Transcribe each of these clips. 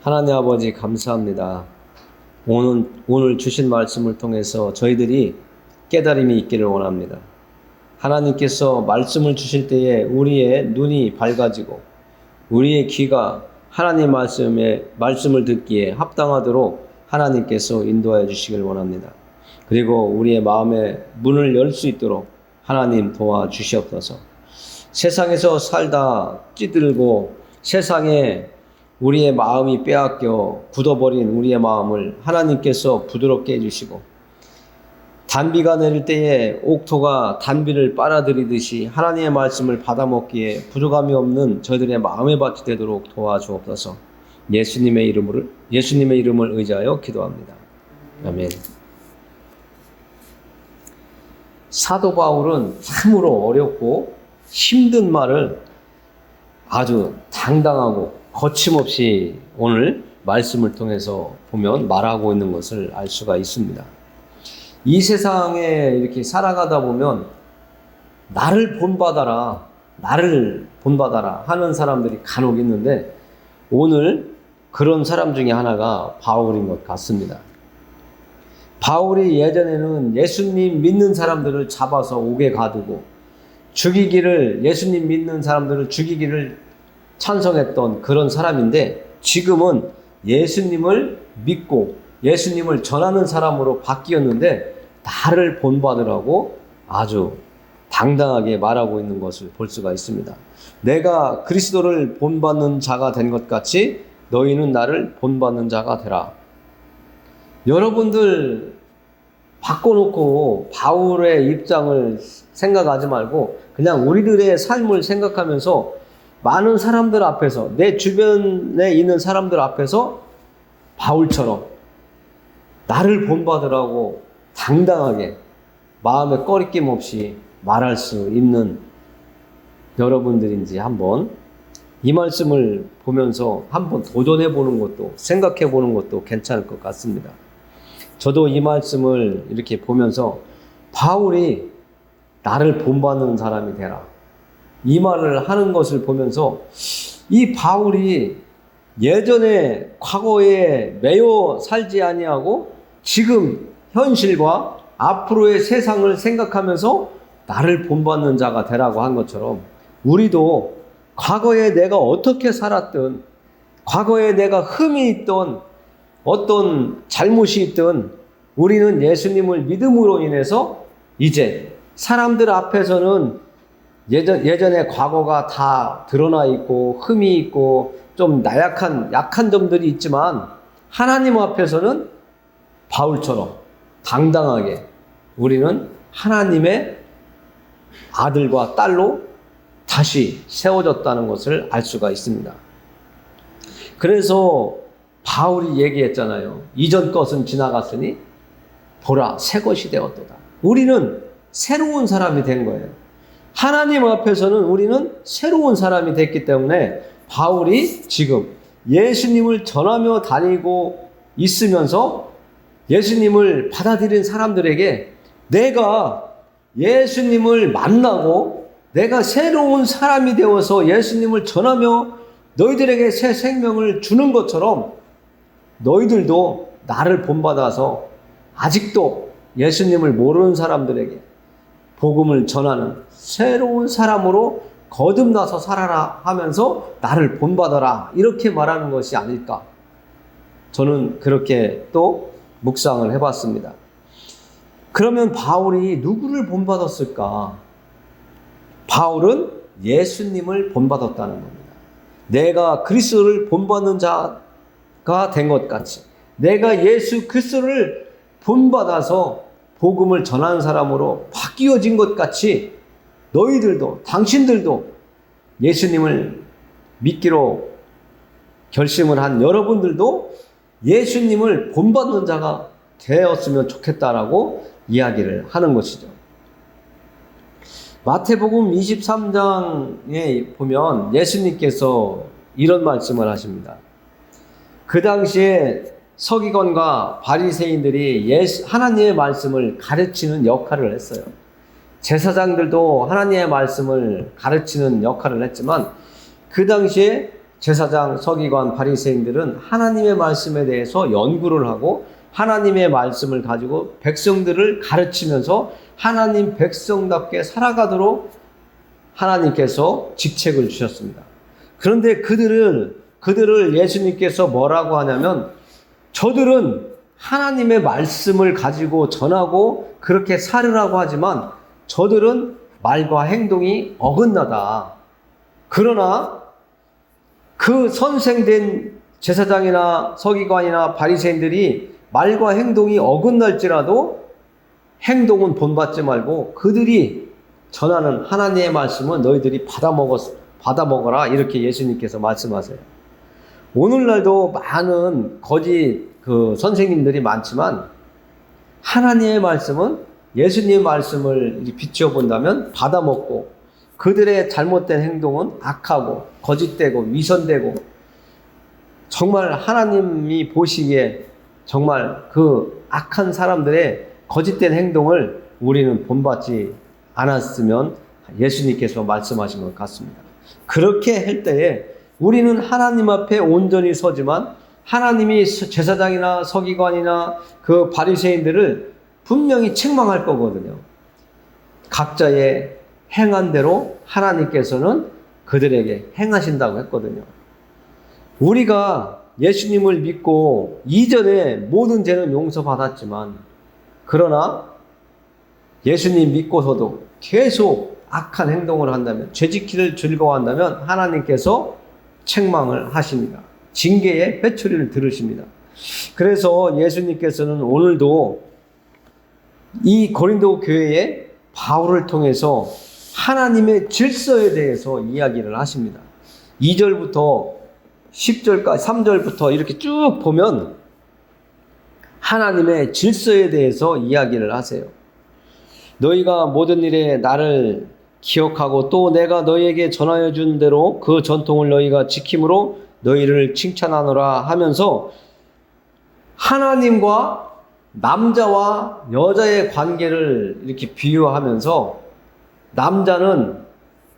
하나님 아버지 감사합니다. 오늘 주신 말씀을 통해서 저희들이 깨달음이 있기를 원합니다. 하나님께서 말씀을 주실 때에 우리의 눈이 밝아지고 우리의 귀가 하나님 말씀을 듣기에 합당하도록 하나님께서 인도하여 주시길 원합니다. 그리고 우리의 마음의 문을 열 수 있도록 하나님 도와주시옵소서. 세상에서 살다 찌들고 세상에 우리의 마음이 빼앗겨 굳어버린 우리의 마음을 하나님께서 부드럽게 해주시고, 단비가 내릴 때에 옥토가 단비를 빨아들이듯이 하나님의 말씀을 받아먹기에 부족함이 없는 저희들의 마음의 밭이 되도록 도와주옵소서. 예수님의 이름을 의지하여 기도합니다. 아멘. 사도 바울은 참으로 어렵고 힘든 말을 아주 당당하고 거침없이 오늘 말씀을 통해서 보면 말하고 있는 것을 알 수가 있습니다. 이 세상에 이렇게 살아가다 보면 나를 본받아라 하는 사람들이 간혹 있는데, 오늘 그런 사람 중에 하나가 바울인 것 같습니다. 바울이 예전에는 예수님 믿는 사람들을 잡아서 옥에 가두고 예수님 믿는 사람들을 죽이기를 찬성했던 그런 사람인데, 지금은 예수님을 믿고 예수님을 전하는 사람으로 바뀌었는데 나를 본받으라고 아주 당당하게 말하고 있는 것을 볼 수가 있습니다. 내가 그리스도를 본받는 자가 된 것 같이 너희는 나를 본받는 자가 되라. 여러분들 바꿔놓고 바울의 입장을 생각하지 말고 그냥 우리들의 삶을 생각하면서 많은 사람들 앞에서, 내 주변에 있는 사람들 앞에서 바울처럼 나를 본받으라고 당당하게 마음에 꺼리낌 없이 말할 수 있는 여러분들인지 한번 이 말씀을 보면서 한번 도전해 보는 것도, 생각해 보는 것도 괜찮을 것 같습니다. 저도 이 말씀을 이렇게 보면서 바울이 나를 본받는 사람이 되라, 이 말을 하는 것을 보면서 이 바울이 예전에 과거에 매여 살지 아니하고 지금 현실과 앞으로의 세상을 생각하면서 나를 본받는 자가 되라고 한 것처럼, 우리도 과거에 내가 어떻게 살았든, 과거에 내가 흠이 있던 어떤 잘못이 있든, 우리는 예수님을 믿음으로 인해서 이제 사람들 앞에서는 예전에 과거가 다 드러나 있고 흠이 있고 좀 약한 점들이 있지만, 하나님 앞에서는 바울처럼 당당하게 우리는 하나님의 아들과 딸로 다시 세워졌다는 것을 알 수가 있습니다. 그래서 바울이 얘기했잖아요. 이전 것은 지나갔으니 보라, 새 것이 되었도다. 우리는 새로운 사람이 된 거예요. 하나님 앞에서는 우리는 새로운 사람이 됐기 때문에 바울이 지금 예수님을 전하며 다니고 있으면서 예수님을 받아들인 사람들에게 내가 예수님을 만나고 내가 새로운 사람이 되어서 예수님을 전하며 너희들에게 새 생명을 주는 것처럼 너희들도 나를 본받아서 아직도 예수님을 모르는 사람들에게 복음을 전하는 새로운 사람으로 거듭나서 살아라 하면서 나를 본받아라, 이렇게 말하는 것이 아닐까, 저는 그렇게 또 묵상을 해봤습니다. 그러면 바울이 누구를 본받았을까? 바울은 예수님을 본받았다는 겁니다. 내가 그리스도를 본받는 자가 된 것 같이, 내가 예수 그리스도를 본받아서 복음을 전하는 사람으로 바뀌어진 것 같이 너희들도, 당신들도 예수님을 믿기로 결심을 한 여러분들도 예수님을 본받는 자가 되었으면 좋겠다라고 이야기를 하는 것이죠. 마태복음 23장에 보면 예수님께서 이런 말씀을 하십니다. 그 당시에 서기관과 바리새인들이 하나님의 말씀을 가르치는 역할을 했어요. 제사장들도 하나님의 말씀을 가르치는 역할을 했지만, 그 당시에 제사장, 서기관, 바리새인들은 하나님의 말씀에 대해서 연구를 하고 하나님의 말씀을 가지고 백성들을 가르치면서 하나님 백성답게 살아가도록 하나님께서 직책을 주셨습니다. 그런데 그들을 예수님께서 뭐라고 하냐면, 저들은 하나님의 말씀을 가지고 전하고 그렇게 살으라고 하지만 저들은 말과 행동이 어긋나다. 그러나 그 선생된 제사장이나 서기관이나 바리새인들이 말과 행동이 어긋날지라도 행동은 본받지 말고 그들이 전하는 하나님의 말씀은 너희들이 받아 먹어라, 이렇게 예수님께서 말씀하세요. 오늘날도 많은 거짓 선생님들이 많지만 하나님의 말씀은, 예수님의 말씀을 비추어 본다면 받아 먹고, 그들의 잘못된 행동은 악하고 거짓되고 위선되고 정말 하나님이 보시기에 정말 그 악한 사람들의 거짓된 행동을 우리는 본받지 않았으면 예수님께서 말씀하신 것 같습니다. 그렇게 할 때에 우리는 하나님 앞에 온전히 서지만 하나님이 제사장이나 서기관이나 그 바리새인들을 분명히 책망할 거거든요. 각자의 행한 대로 하나님께서는 그들에게 행하신다고 했거든요. 우리가 예수님을 믿고 이전에 모든 죄는 용서받았지만, 그러나 예수님 믿고서도 계속 악한 행동을 한다면, 죄짓기를 즐거워한다면 하나님께서 책망을 하십니다. 징계의 회초리를 들으십니다. 그래서 예수님께서는 오늘도 이 고린도 교회에 바울을 통해서 하나님의 질서에 대해서 이야기를 하십니다. 2절부터 10절까지 3절부터 이렇게 쭉 보면 하나님의 질서에 대해서 이야기를 하세요. 너희가 모든 일에 나를 기억하고 또 내가 너희에게 전하여 준 대로 그 전통을 너희가 지킴으로 너희를 칭찬하노라 하면서 하나님과 남자와 여자의 관계를 이렇게 비유하면서 남자는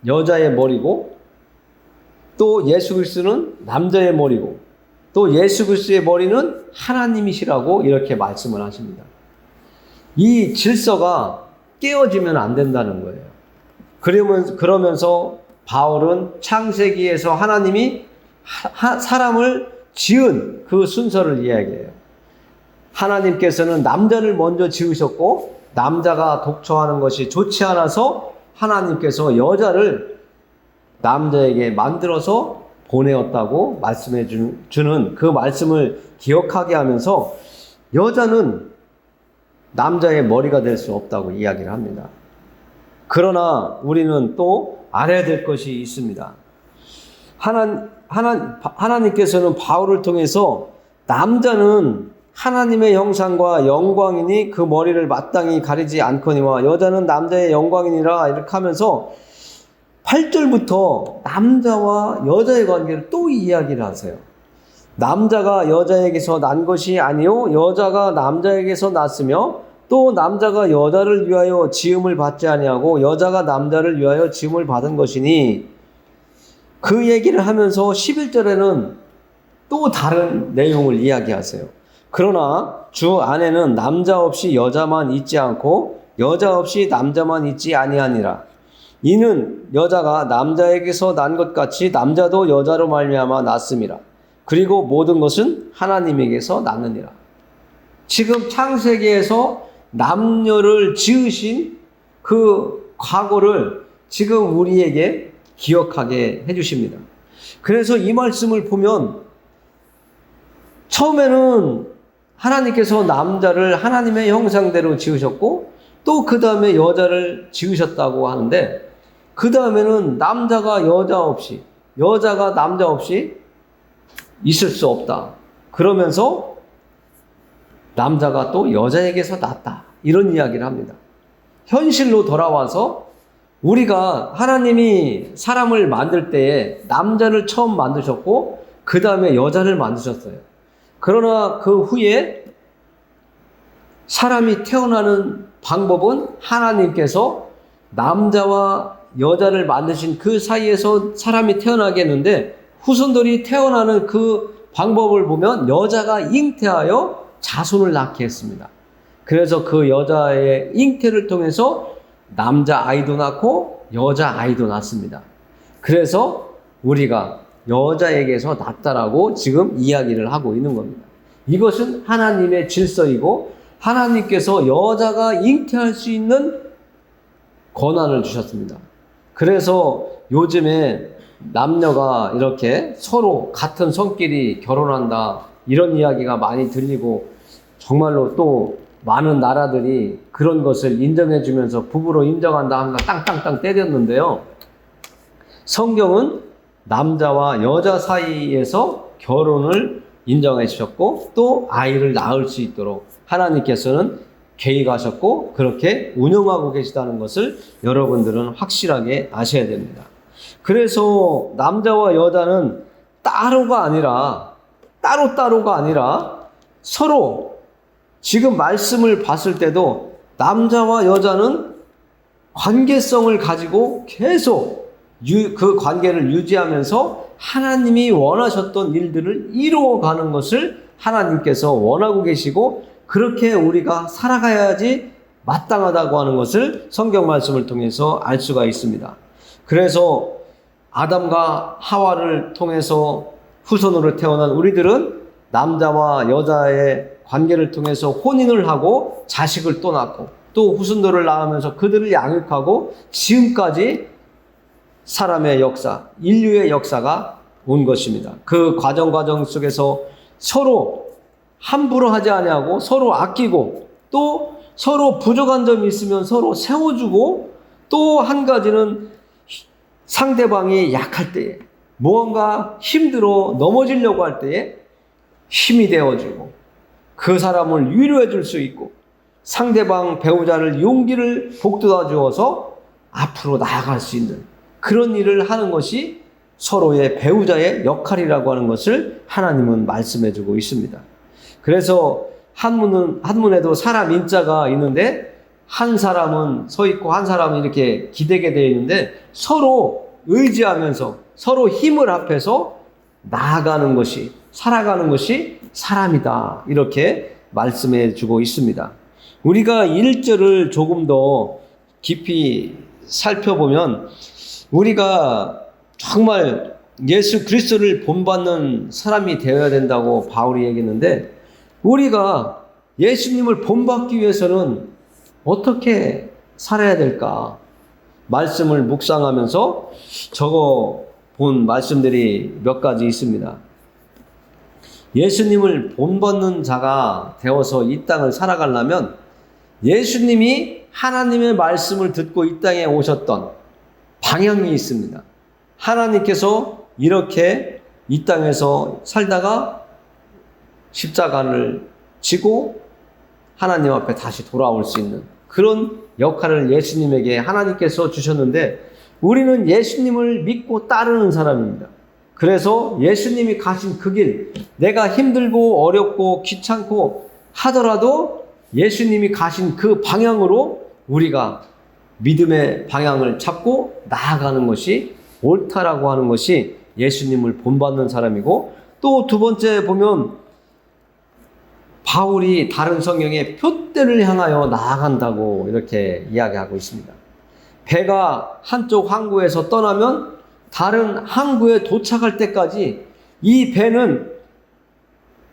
여자의 머리고 또 예수 그리스도는 남자의 머리고 또 예수 그리스도의 머리는 하나님이시라고 이렇게 말씀을 하십니다. 이 질서가 깨어지면 안 된다는 거예요. 그러면서 바울은 창세기에서 하나님이 사람을 지은 그 순서를 이야기해요. 하나님께서는 남자를 먼저 지으셨고 남자가 독초하는 것이 좋지 않아서 하나님께서 여자를 남자에게 만들어서 보내었다고 말씀해 주는 그 말씀을 기억하게 하면서 여자는 남자의 머리가 될 수 없다고 이야기를 합니다. 그러나 우리는 또 알아야 될 것이 있습니다. 하나님께서는 바울을 통해서 남자는 하나님의 형상과 영광이니 그 머리를 마땅히 가리지 않거니와 여자는 남자의 영광이니라 이렇게 하면서 8절부터 남자와 여자의 관계를 또 이야기를 하세요. 남자가 여자에게서 난 것이 아니요 여자가 남자에게서 났으며 또 남자가 여자를 위하여 지음을 받지 아니하고 여자가 남자를 위하여 지음을 받은 것이니, 그 얘기를 하면서 11절에는 또 다른 내용을 이야기하세요. 그러나 주 안에는 남자 없이 여자만 있지 않고 여자 없이 남자만 있지 아니하니라. 이는 여자가 남자에게서 난 것 같이 남자도 여자로 말미암아 났음이라. 그리고 모든 것은 하나님에게서 났느니라. 지금 창세기에서 남녀를 지으신 그 과거를 지금 우리에게 기억하게 해주십니다. 그래서 이 말씀을 보면 처음에는 하나님께서 남자를 하나님의 형상대로 지으셨고 또 그 다음에 여자를 지으셨다고 하는데, 그 다음에는 남자가 여자 없이 여자가 남자 없이 있을 수 없다. 그러면서 남자가 또 여자에게서 났다. 이런 이야기를 합니다. 현실로 돌아와서 우리가 하나님이 사람을 만들 때에 남자를 처음 만드셨고 그 다음에 여자를 만드셨어요. 그러나 그 후에 사람이 태어나는 방법은 하나님께서 남자와 여자를 만드신 그 사이에서 사람이 태어나게 했는데 후손들이 태어나는 그 방법을 보면 여자가 잉태하여 자손을 낳게 했습니다. 그래서 그 여자의 잉태를 통해서 남자 아이도 낳고 여자 아이도 낳습니다. 그래서 우리가 여자에게서 낳았다라고 지금 이야기를 하고 있는 겁니다. 이것은 하나님의 질서이고 하나님께서 여자가 잉태할 수 있는 권한을 주셨습니다. 그래서 요즘에 남녀가 이렇게 서로 같은 성끼리 결혼한다 이런 이야기가 많이 들리고 정말로 또 많은 나라들이 그런 것을 인정해 주면서 부부로 인정한다 하면서 땅땅땅 때렸는데요. 성경은 남자와 여자 사이에서 결혼을 인정해 주셨고 또 아이를 낳을 수 있도록 하나님께서는 계획하셨고 그렇게 운영하고 계시다는 것을 여러분들은 확실하게 아셔야 됩니다. 그래서 남자와 여자는 따로가 아니라 서로 지금 말씀을 봤을 때도 남자와 여자는 관계성을 가지고 계속 그 관계를 유지하면서 하나님이 원하셨던 일들을 이루어가는 것을 하나님께서 원하고 계시고 그렇게 우리가 살아가야지 마땅하다고 하는 것을 성경 말씀을 통해서 알 수가 있습니다. 그래서 아담과 하와를 통해서 후손으로 태어난 우리들은 남자와 여자의 관계를 통해서 혼인을 하고 자식을 또 낳고 또 후손들을 낳으면서 그들을 양육하고 지금까지 사람의 역사, 인류의 역사가 온 것입니다. 그 과정 속에서 서로 함부로 하지 아니하고 서로 아끼고 또 서로 부족한 점이 있으면 서로 세워주고 또 한 가지는 상대방이 약할 때에 무언가 힘들어 넘어지려고 할 때에 힘이 되어주고 그 사람을 위로해 줄 수 있고 상대방 배우자를 용기를 북돋아 주어서 앞으로 나아갈 수 있는 그런 일을 하는 것이 서로의 배우자의 역할이라고 하는 것을 하나님은 말씀해 주고 있습니다. 그래서 한문에도 사람 인자가 있는데 한 사람은 서 있고 한 사람은 이렇게 기대게 되어 있는데 서로 의지하면서 서로 힘을 합해서 나아가는 것이 살아가는 것이 사람이다 이렇게 말씀해 주고 있습니다. 우리가 1절을 조금 더 깊이 살펴보면 우리가 정말 예수 그리스도를 본받는 사람이 되어야 된다고 바울이 얘기했는데 우리가 예수님을 본받기 위해서는 어떻게 살아야 될까? 말씀을 묵상하면서 적어 본 말씀들이 몇 가지 있습니다. 예수님을 본받는 자가 되어서 이 땅을 살아가려면 예수님이 하나님의 말씀을 듣고 이 땅에 오셨던 방향이 있습니다. 하나님께서 이렇게 이 땅에서 살다가 십자가를 지고 하나님 앞에 다시 돌아올 수 있는 그런 역할을 예수님에게 하나님께서 주셨는데 우리는 예수님을 믿고 따르는 사람입니다. 그래서 예수님이 가신 그 길, 내가 힘들고 어렵고 귀찮고 하더라도 예수님이 가신 그 방향으로 우리가 믿음의 방향을 잡고 나아가는 것이 옳다라고 하는 것이 예수님을 본받는 사람이고 또 두 번째 보면 바울이 다른 성경에 표대를 향하여 나아간다고 이렇게 이야기하고 있습니다. 배가 한쪽 항구에서 떠나면 다른 항구에 도착할 때까지 이 배는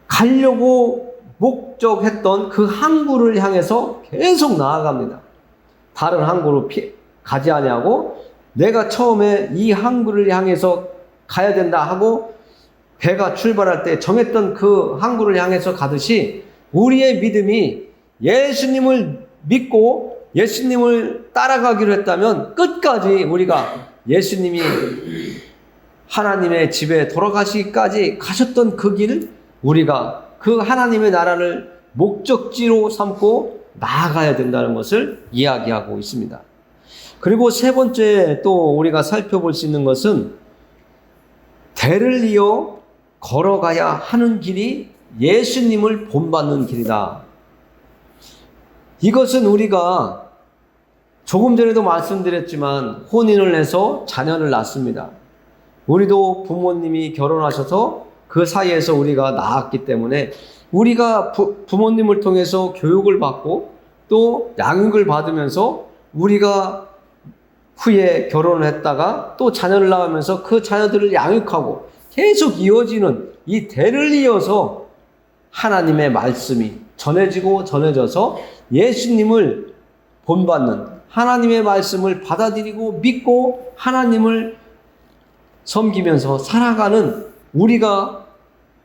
가려고 목적했던 그 항구를 향해서 계속 나아갑니다. 다른 항구로 가지 아니하고 내가 처음에 이 항구를 향해서 가야 된다 하고 배가 출발할 때 정했던 그 항구를 향해서 가듯이 우리의 믿음이 예수님을 믿고 예수님을 따라가기로 했다면 끝까지 우리가 예수님이 하나님의 집에 돌아가시기까지 가셨던 그 길 우리가 그 하나님의 나라를 목적지로 삼고 나아가야 된다는 것을 이야기하고 있습니다. 그리고 세 번째 또 우리가 살펴볼 수 있는 것은 대를 이어 걸어가야 하는 길이 예수님을 본받는 길이다. 이것은 우리가 조금 전에도 말씀드렸지만 혼인을 해서 자녀를 낳습니다. 우리도 부모님이 결혼하셔서 그 사이에서 우리가 낳았기 때문에 우리가 부모님을 통해서 교육을 받고 또 양육을 받으면서 우리가 후에 결혼을 했다가 또 자녀를 낳으면서 그 자녀들을 양육하고 계속 이어지는 이 대를 이어서 하나님의 말씀이 전해지고 전해져서 예수님을 본받는, 하나님의 말씀을 받아들이고 믿고 하나님을 섬기면서 살아가는 우리가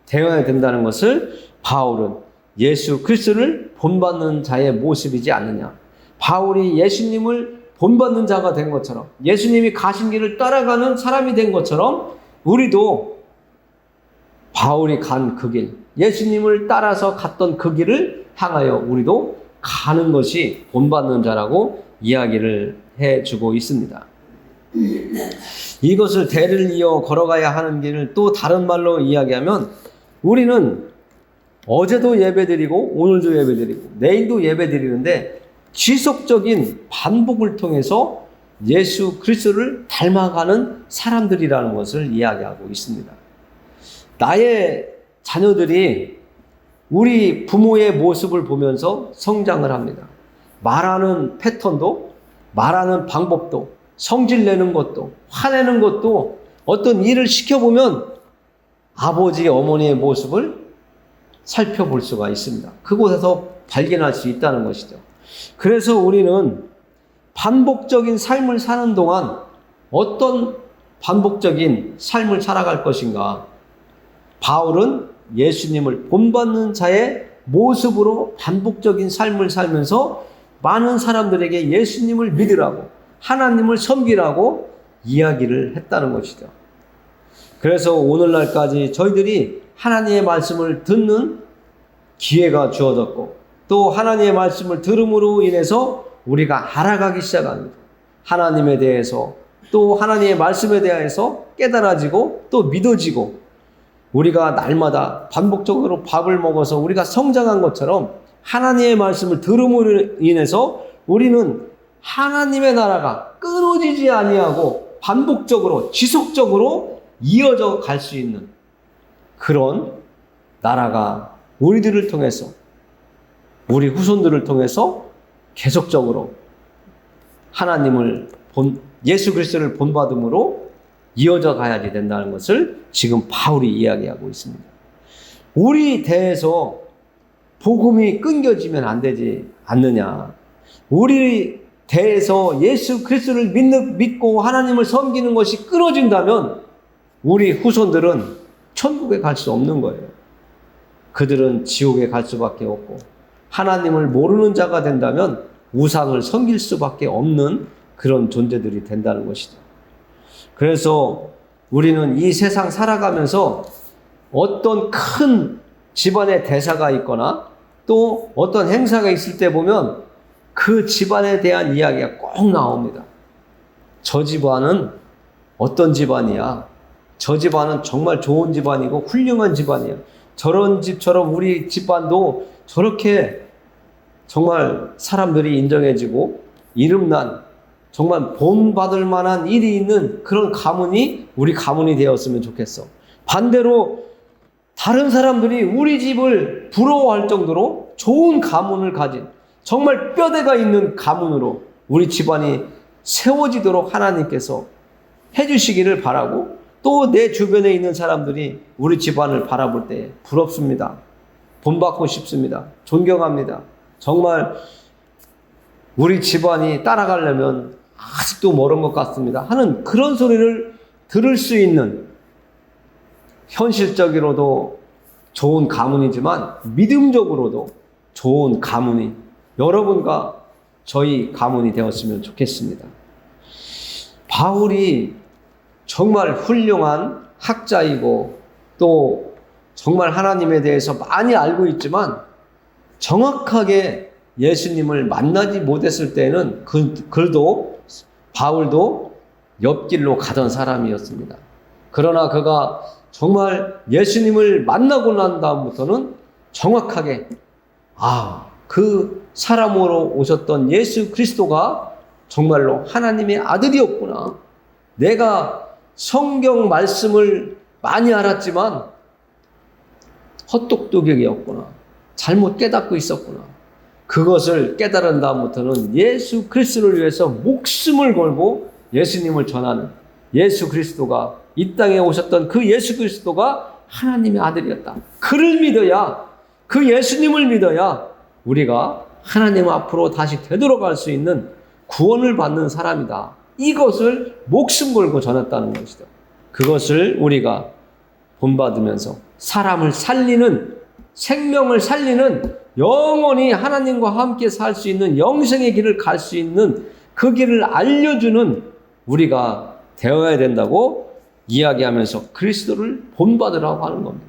되어야 된다는 것을 바울은 예수 그리스도를 본받는 자의 모습이지 않느냐. 바울이 예수님을 본받는 자가 된 것처럼, 예수님이 가신 길을 따라가는 사람이 된 것처럼 우리도 바울이 간 그 길, 예수님을 따라서 갔던 그 길을 향하여 우리도 가는 것이 본받는 자라고 이야기를 해주고 있습니다. 이것을 대를 이어 걸어가야 하는 길을 또 다른 말로 이야기하면 우리는 어제도 예배드리고 오늘도 예배드리고 내일도 예배드리는데 지속적인 반복을 통해서 예수 그리스도를 닮아가는 사람들이라는 것을 이야기하고 있습니다. 나의 자녀들이 우리 부모의 모습을 보면서 성장을 합니다. 말하는 패턴도, 말하는 방법도, 성질 내는 것도, 화내는 것도 어떤 일을 시켜보면 아버지, 어머니의 모습을 살펴볼 수가 있습니다. 그곳에서 발견할 수 있다는 것이죠. 그래서 우리는 반복적인 삶을 사는 동안 어떤 반복적인 삶을 살아갈 것인가? 바울은 예수님을 본받는 자의 모습으로 반복적인 삶을 살면서 많은 사람들에게 예수님을 믿으라고, 하나님을 섬기라고 이야기를 했다는 것이죠. 그래서 오늘날까지 저희들이 하나님의 말씀을 듣는 기회가 주어졌고 또 하나님의 말씀을 들음으로 인해서 우리가 알아가기 시작합니다. 하나님에 대해서 또 하나님의 말씀에 대해서 깨달아지고 또 믿어지고 우리가 날마다 반복적으로 밥을 먹어서 우리가 성장한 것처럼 하나님의 말씀을 들음으로 인해서 우리는 하나님의 나라가 끊어지지 아니하고 반복적으로 지속적으로 이어져 갈 수 있는 그런 나라가 우리들을 통해서 우리 후손들을 통해서 계속적으로 하나님을 예수 그리스도를 본받음으로 이어져 가야지 된다는 것을 지금 바울이 이야기하고 있습니다. 우리 대에서 복음이 끊겨지면 안 되지 않느냐. 우리 대에서 예수 그리스도를 믿고 하나님을 섬기는 것이 끊어진다면 우리 후손들은 천국에 갈 수 없는 거예요. 그들은 지옥에 갈 수밖에 없고 하나님을 모르는 자가 된다면 우상을 섬길 수밖에 없는 그런 존재들이 된다는 것이죠. 그래서 우리는 이 세상 살아가면서 어떤 큰 집안의 대사가 있거나 또 어떤 행사가 있을 때 보면 그 집안에 대한 이야기가 꼭 나옵니다. 저 집안은 어떤 집안이야? 저 집안은 정말 좋은 집안이고 훌륭한 집안이야. 저런 집처럼 우리 집안도 저렇게 정말 사람들이 인정해지고 이름난 정말 본받을 만한 일이 있는 그런 가문이 우리 가문이 되었으면 좋겠어. 반대로 다른 사람들이 우리 집을 부러워할 정도로 좋은 가문을 가진 정말 뼈대가 있는 가문으로 우리 집안이 세워지도록 하나님께서 해주시기를 바라고 또 내 주변에 있는 사람들이 우리 집안을 바라볼 때 부럽습니다. 본받고 싶습니다. 존경합니다. 정말 우리 집안이 따라가려면 아직도 멀은 것 같습니다 하는 그런 소리를 들을 수 있는 현실적으로도 좋은 가문이지만 믿음적으로도 좋은 가문이 여러분과 저희 가문이 되었으면 좋겠습니다. 바울이 정말 훌륭한 학자이고 또 정말 하나님에 대해서 많이 알고 있지만 정확하게 예수님을 만나지 못했을 때는 바울도 옆길로 가던 사람이었습니다. 그러나 그가 정말 예수님을 만나고 난 다음부터는 정확하게 그 사람으로 오셨던 예수 그리스도가 정말로 하나님의 아들이었구나. 내가 성경 말씀을 많이 알았지만 헛똑똑이었구나. 잘못 깨닫고 있었구나. 그것을 깨달은 다음부터는 예수 그리스도를 위해서 목숨을 걸고 예수님을 전하는, 예수 그리스도가 이 땅에 오셨던 그 예수 그리스도가 하나님의 아들이었다. 그를 믿어야, 그 예수님을 믿어야 우리가 하나님 앞으로 다시 되돌아갈 수 있는 구원을 받는 사람이다. 이것을 목숨 걸고 전했다는 것이다. 그것을 우리가 본받으면서 사람을 살리는, 생명을 살리는, 영원히 하나님과 함께 살 수 있는 영생의 길을 갈 수 있는 그 길을 알려주는 우리가 되어야 된다고 이야기하면서 그리스도를 본받으라고 하는 겁니다.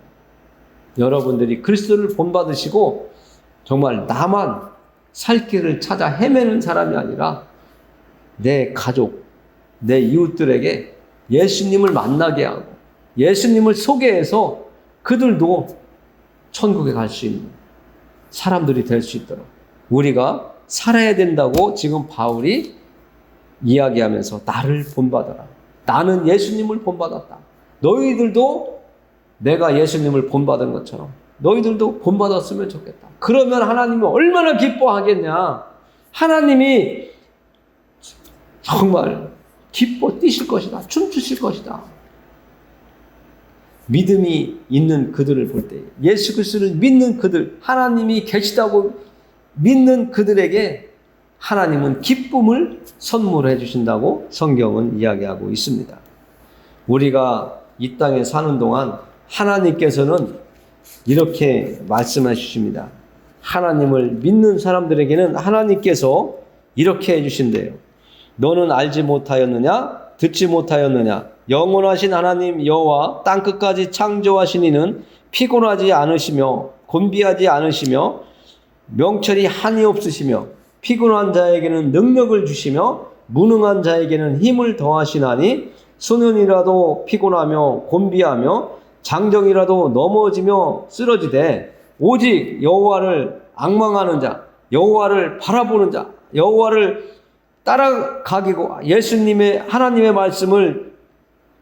여러분들이 그리스도를 본받으시고 정말 나만 살 길을 찾아 헤매는 사람이 아니라 내 가족, 내 이웃들에게 예수님을 만나게 하고 예수님을 소개해서 그들도 천국에 갈 수 있는 사람들이 될 수 있도록 우리가 살아야 된다고 지금 바울이 이야기하면서 나를 본받아라. 나는 예수님을 본받았다. 너희들도 내가 예수님을 본받은 것처럼 너희들도 본받았으면 좋겠다. 그러면 하나님이 얼마나 기뻐하겠냐. 하나님이 정말 기뻐 뛰실 것이다. 춤추실 것이다. 믿음이 있는 그들을 볼 때, 예수 그리스도를 믿는 그들, 하나님이 계시다고 믿는 그들에게 하나님은 기쁨을 선물해 주신다고 성경은 이야기하고 있습니다. 우리가 이 땅에 사는 동안 하나님께서는 이렇게 말씀해 주십니다. 하나님을 믿는 사람들에게는 하나님께서 이렇게 해 주신대요. 너는 알지 못하였느냐? 듣지 못하였느냐? 영원하신 하나님 여호와 땅끝까지 창조하신 이는 피곤하지 않으시며 곤비하지 않으시며 명철이 한이 없으시며 피곤한 자에게는 능력을 주시며 무능한 자에게는 힘을 더하시나니 소년이라도 피곤하며 곤비하며 장정이라도 넘어지며 쓰러지되 오직 여호와를 앙망하는 자, 여호와를 바라보는 자, 여호와를 따라가기고 예수님의 하나님의 말씀을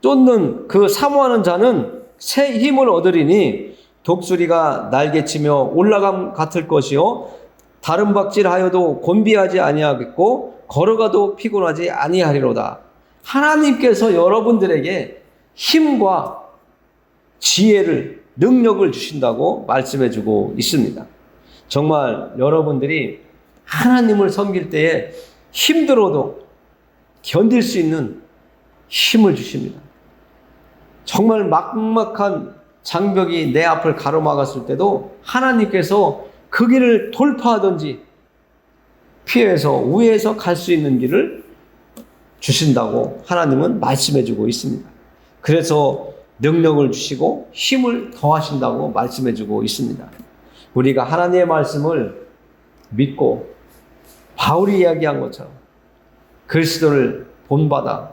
쫓는 그 사모하는 자는 새 힘을 얻으리니 독수리가 날개치며 올라감 같을 것이요 다른 박질하여도 곤비하지 아니하겠고 걸어가도 피곤하지 아니하리로다. 하나님께서 여러분들에게 힘과 지혜를, 능력을 주신다고 말씀해주고 있습니다. 정말 여러분들이 하나님을 섬길 때에 힘들어도 견딜 수 있는 힘을 주십니다. 정말 막막한 장벽이 내 앞을 가로막았을 때도 하나님께서 그 길을 돌파하든지 피해서 우회해서 갈 수 있는 길을 주신다고 하나님은 말씀해주고 있습니다. 그래서 능력을 주시고 힘을 더하신다고 말씀해주고 있습니다. 우리가 하나님의 말씀을 믿고 바울이 이야기한 것처럼 그리스도를 본받아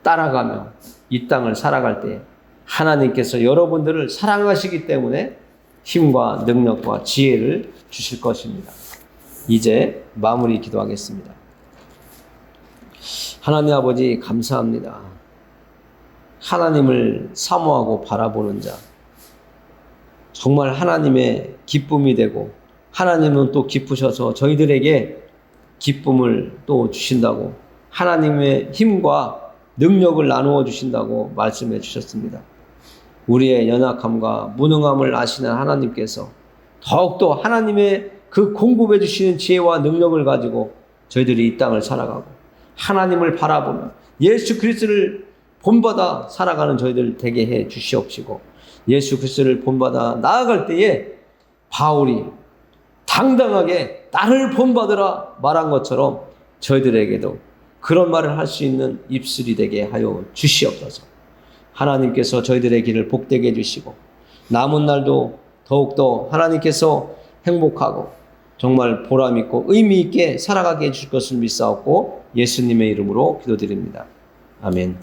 따라가며 이 땅을 살아갈 때 하나님께서 여러분들을 사랑하시기 때문에 힘과 능력과 지혜를 주실 것입니다. 이제 마무리 기도하겠습니다. 하나님 아버지 감사합니다. 하나님을 사모하고 바라보는 자, 정말 하나님의 기쁨이 되고 하나님은 또 기쁘셔서 저희들에게 기쁨을 또 주신다고 하나님의 힘과 능력을 나누어 주신다고 말씀해 주셨습니다. 우리의 연약함과 무능함을 아시는 하나님께서 더욱더 하나님의 그 공급해 주시는 지혜와 능력을 가지고 저희들이 이 땅을 살아가고 하나님을 바라보며 예수 그리스도를 본받아 살아가는 저희들 되게 해 주시옵시고 예수 그리스도를 본받아 나아갈 때에 바울이 당당하게 나를 본받으라 말한 것처럼 저희들에게도 그런 말을 할 수 있는 입술이 되게 하여 주시옵소서. 하나님께서 저희들의 길을 복되게 해주시고 남은 날도 더욱더 하나님께서 행복하고 정말 보람있고 의미있게 살아가게 해주실 것을 믿사옵고 예수님의 이름으로 기도드립니다. 아멘.